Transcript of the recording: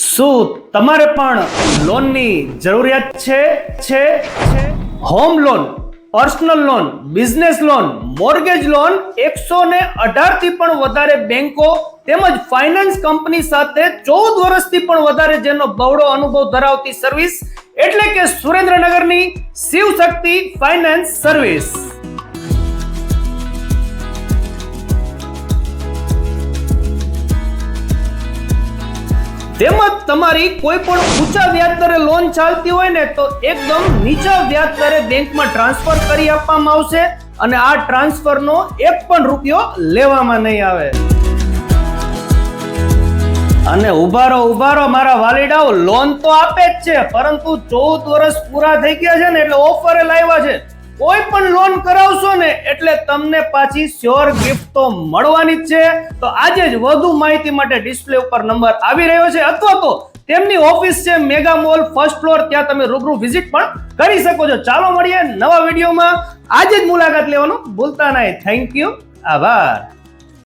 શું તમારે પણ લોનની જરૂરિયાત છે? Home loan, personal loan, business loan, mortgage loan 118 થી પણ વધારે બેંકો તેમજ ફાઇનાન્સ કંપની સાથે 14 વર્ષથી પણ વધારે જેનો બહોળો અનુભવ ધરાવતી સર્વિસ એટલે કે સુરેન્દ્રનગરની શિવ શક્તિ ફાઇનાન્સ સર્વિસ. તેમજ તમારી કોઈ પણ ઊંચા વ્યાજ દરે લોન ચાલતી હોય ને તો એકદમ નીચા વ્યાજ દરે બેંકમાં ટ્રાન્સફર કરી આપવામાં આવશે અને આ ટ્રાન્સફરનો એક પણ રૂપિયો લેવામાં નહીં આવે. અને ઉભારો મારા વાલીડાઓ, લોન તો આપે જ છે પરંતુ 14 વર્ષ પૂરા થઈ ગયા છે ને એટલે ઓફરે લાવ્યા છે. કોઈ પણ લોન કરાવશો ને એટલે તમને પાછી શ્યોર ગિફ્ટ તો મળવાની જ છે. તો આજે જ વધુ માહિતી માટે ડિસ્પ્લે ઉપર નંબર આવી રહ્યો છે અથવા તો તેમની ઓફિસ છે મેગા મોલ ફર્સ્ટ ફ્લોર, ત્યાં તમે રૂબરૂ વિઝિટ પણ કરી શકો છો. ચાલો મળીએ નવા વિડીયોમાં. આજે જ મુલાકાત લેવાનું ભૂલતા નહીં. Thank you. આભાર.